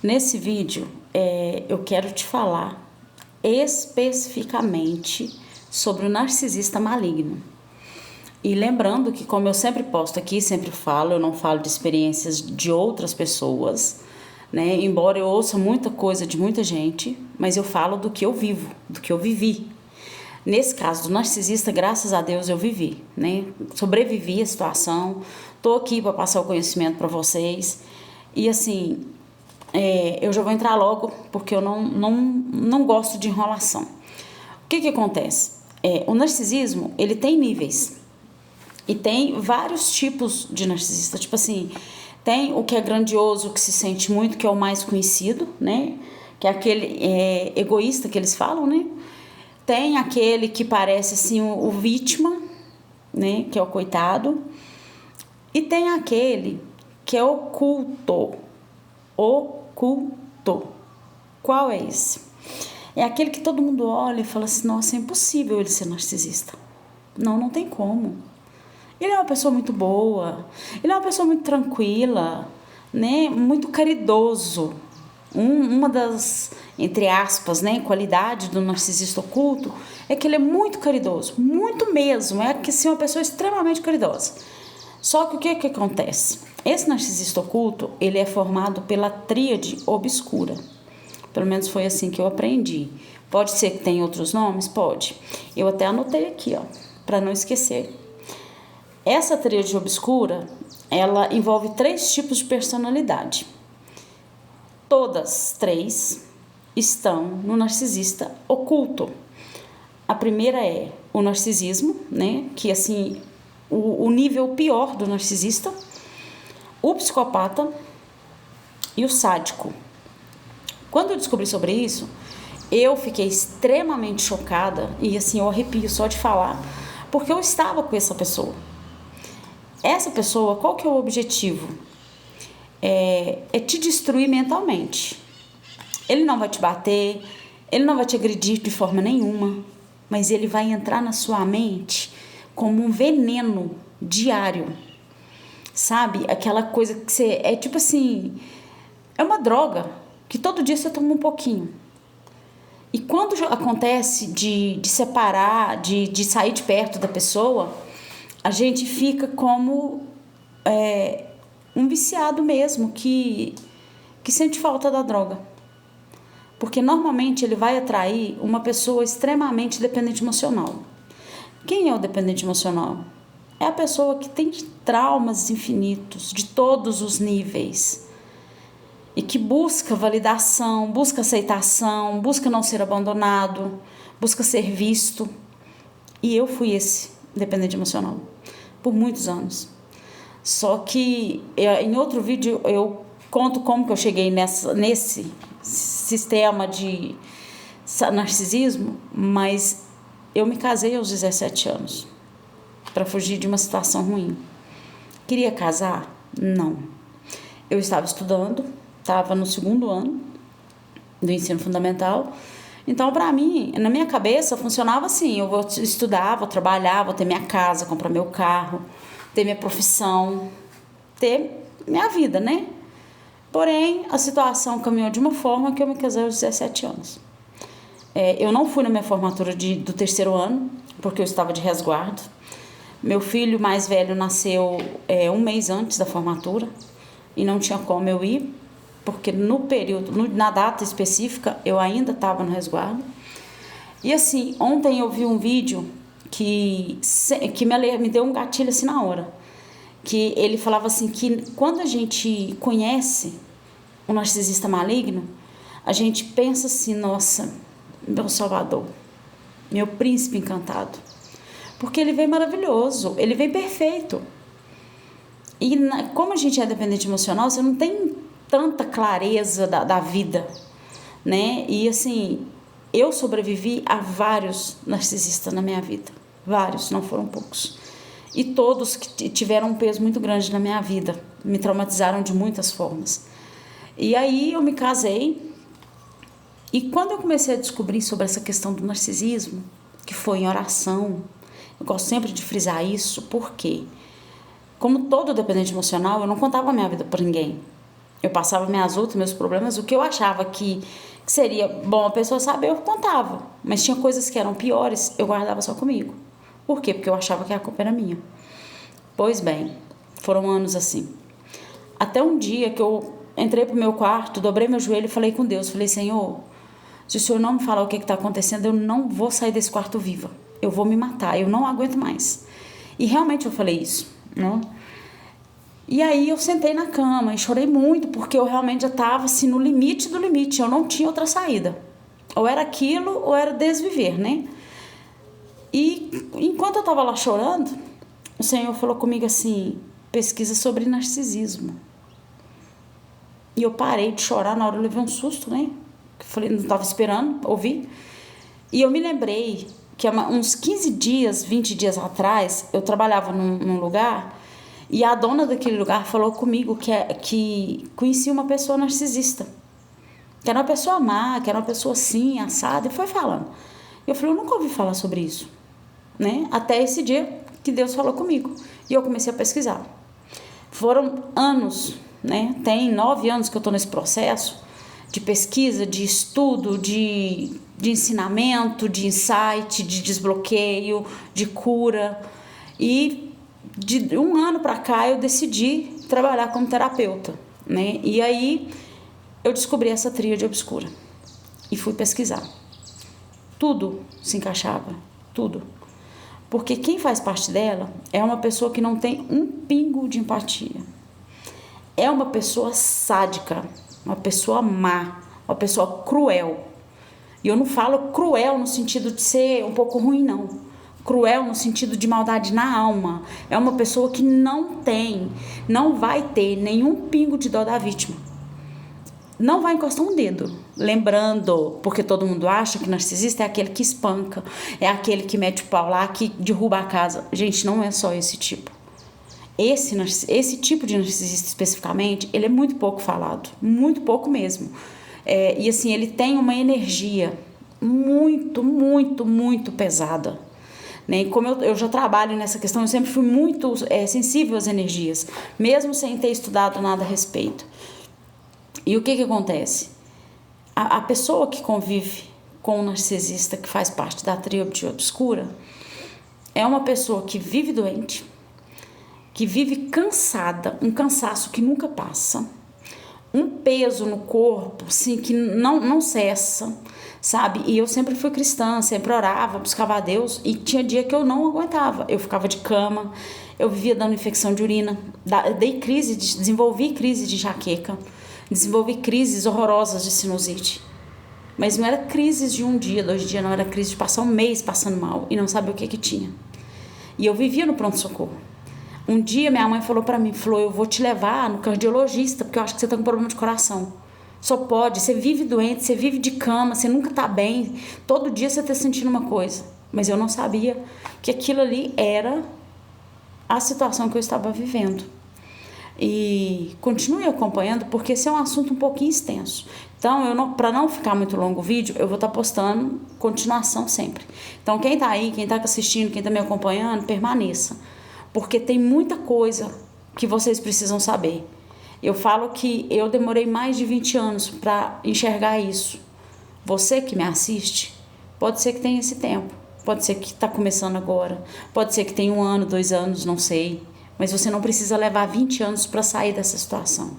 Nesse vídeo, eu quero te falar especificamente sobre o narcisista maligno. E lembrando que, como eu sempre posto aqui, sempre falo, eu não falo de experiências de outras pessoas, né? Embora eu ouça muita coisa de muita gente, mas eu falo do que eu vivo, do que eu vivi. Nesse caso do narcisista, graças a Deus eu vivi, né? Sobrevivi à situação, tô aqui para passar o conhecimento para vocês. E assim, eu já vou entrar logo, porque eu não gosto de enrolação. O que acontece? O narcisismo, ele tem níveis. E tem vários tipos de narcisista. Tipo assim, tem o que é grandioso, que se sente muito, que é o mais conhecido, né? Que é aquele egoísta que eles falam, né? Tem aquele que parece assim o vítima, né? Que é o coitado. E tem aquele que é oculto. Oculto. Qual é esse? É aquele que todo mundo olha e fala assim, nossa, é impossível ele ser narcisista. Não tem como. Ele é uma pessoa muito boa, ele é uma pessoa muito tranquila, né? Muito caridoso. Uma das, entre aspas, né, qualidades do narcisista oculto é que ele é muito caridoso, muito mesmo, é que assim, uma pessoa extremamente caridosa. Só que o que acontece? Esse narcisista oculto, ele é formado pela tríade obscura. Pelo menos foi assim que eu aprendi. Pode ser que tenha outros nomes? Pode. Eu até anotei aqui, ó, para não esquecer. Essa tríade obscura, ela envolve 3 tipos de personalidade. Todas 3 estão no narcisista oculto. A primeira é o narcisismo, né? Que assim, o nível pior do narcisista, o psicopata e o sádico. Quando eu descobri sobre isso, eu fiquei extremamente chocada e assim, eu arrepio só de falar, porque eu estava com essa pessoa. Essa pessoa, qual que é o objetivo? É te destruir mentalmente. Ele não vai te bater, ele não vai te agredir de forma nenhuma, mas ele vai entrar na sua mente como um veneno diário. Sabe? Aquela coisa que você... É tipo assim... É uma droga que todo dia você toma um pouquinho. E quando acontece de separar, de sair de perto da pessoa, a gente fica como um viciado mesmo, que sente falta da droga. Porque normalmente ele vai atrair uma pessoa extremamente dependente emocional. Quem é o dependente emocional? É a pessoa que tem traumas infinitos, de todos os níveis. E que busca validação, busca aceitação, busca não ser abandonado, busca ser visto. E eu fui esse dependente emocional por muitos anos. Só que em outro vídeo eu conto como que eu cheguei nesse sistema de narcisismo, mas eu me casei aos 17 anos para fugir de uma situação ruim. Queria casar? Não. Eu estava estudando, estava no 2º ano do ensino fundamental. Então, para mim, na minha cabeça, funcionava assim: eu vou estudar, vou trabalhar, vou ter minha casa, comprar meu carro, ter minha profissão, ter minha vida, né? Porém, a situação caminhou de uma forma que eu me casei aos 17 anos. Eu não fui na minha formatura do 3º ano, porque eu estava de resguardo. Meu filho mais velho nasceu 1 mês antes da formatura e não tinha como eu ir, porque no período, na data específica, eu ainda estava no resguardo. E assim, ontem eu vi um vídeo que me deu um gatilho assim na hora, que ele falava assim, que quando a gente conhece um narcisista maligno, a gente pensa assim, nossa, meu salvador, meu príncipe encantado, porque ele vem maravilhoso, ele vem perfeito. E como a gente é dependente emocional, você não tem tanta clareza da vida, né? E assim, eu sobrevivi a vários narcisistas na minha vida. Vários, não foram poucos. E todos que tiveram um peso muito grande na minha vida. Me traumatizaram de muitas formas. E aí eu me casei. E quando eu comecei a descobrir sobre essa questão do narcisismo, que foi em oração, eu gosto sempre de frisar isso, porque como todo dependente emocional, eu não contava a minha vida para ninguém. Eu passava minhas lutas, meus problemas, o que eu achava que seria bom a pessoa saber, eu contava. Mas tinha coisas que eram piores, eu guardava só comigo. Por quê? Porque eu achava que a culpa era minha. Pois bem, foram anos assim. Até um dia que eu entrei pro meu quarto, dobrei meu joelho e falei com Deus. Falei, Senhor, se o Senhor não me falar o que está acontecendo, eu não vou sair desse quarto viva. Eu vou me matar, eu não aguento mais. E realmente eu falei isso, né? E aí eu sentei na cama e chorei muito, porque eu realmente já estava assim, no limite do limite. Eu não tinha outra saída. Ou era aquilo, ou era desviver, né? E enquanto eu estava lá chorando, o Senhor falou comigo assim, pesquisa sobre narcisismo. E eu parei de chorar, na hora eu levei um susto, né? Falei, não estava esperando ouvir. E eu me lembrei que uns 15 dias, 20 dias atrás, eu trabalhava num lugar e a dona daquele lugar falou comigo que conhecia uma pessoa narcisista. Que era uma pessoa má, que era uma pessoa assim, assada, e foi falando. Eu falei, eu nunca ouvi falar sobre isso, né? Até esse dia que Deus falou comigo. E eu comecei a pesquisar. Foram anos, né? Tem 9 anos que eu estou nesse processo de pesquisa, de estudo, de ensinamento, de insight, de desbloqueio, de cura. E de um ano para cá eu decidi trabalhar como terapeuta, né? E aí eu descobri essa tríade obscura e fui pesquisar. Tudo se encaixava, tudo. Porque quem faz parte dela é uma pessoa que não tem um pingo de empatia. É uma pessoa sádica, uma pessoa má, uma pessoa cruel. E eu não falo cruel no sentido de ser um pouco ruim, não. Cruel no sentido de maldade na alma. É uma pessoa que não vai ter nenhum pingo de dó da vítima. Não vai encostar um dedo. Lembrando, porque todo mundo acha que narcisista é aquele que espanca, é aquele que mete o pau lá, que derruba a casa. Gente, não é só esse tipo. Esse tipo de narcisista especificamente, ele é muito pouco falado, muito pouco mesmo. E assim, ele tem uma energia muito, muito, muito pesada. Né? E como eu já trabalho nessa questão, eu sempre fui muito sensível às energias, mesmo sem ter estudado nada a respeito. E o que acontece? A pessoa que convive com o narcisista, que faz parte da tríade obscura, é uma pessoa que vive doente, que vive cansada, um cansaço que nunca passa, um peso no corpo, assim, que não cessa, sabe? E eu sempre fui cristã, sempre orava, buscava a Deus, e tinha dia que eu não aguentava. Eu ficava de cama, eu vivia dando infecção de urina, desenvolvi crise de enxaqueca, desenvolvi crises horrorosas de sinusite. Mas não era crises de um dia, 2 dias, não, era crise de passar um mês passando mal e não sabia o que tinha. E eu vivia no pronto-socorro. Um dia minha mãe falou pra mim, eu vou te levar no cardiologista, porque eu acho que você tá com problema de coração. Só pode, você vive doente, você vive de cama, você nunca tá bem, todo dia você tá sentindo uma coisa. Mas eu não sabia que aquilo ali era a situação que eu estava vivendo. E continue acompanhando, porque esse é um assunto um pouquinho extenso. Então, para não ficar muito longo o vídeo, eu vou estar postando continuação sempre. Então, quem tá aí, quem tá assistindo, quem tá me acompanhando, permaneça. Porque tem muita coisa que vocês precisam saber. Eu falo que eu demorei mais de 20 anos para enxergar isso. Você que me assiste, pode ser que tenha esse tempo. Pode ser que está começando agora. Pode ser que tenha 1 ano, 2 anos, não sei. Mas você não precisa levar 20 anos para sair dessa situação.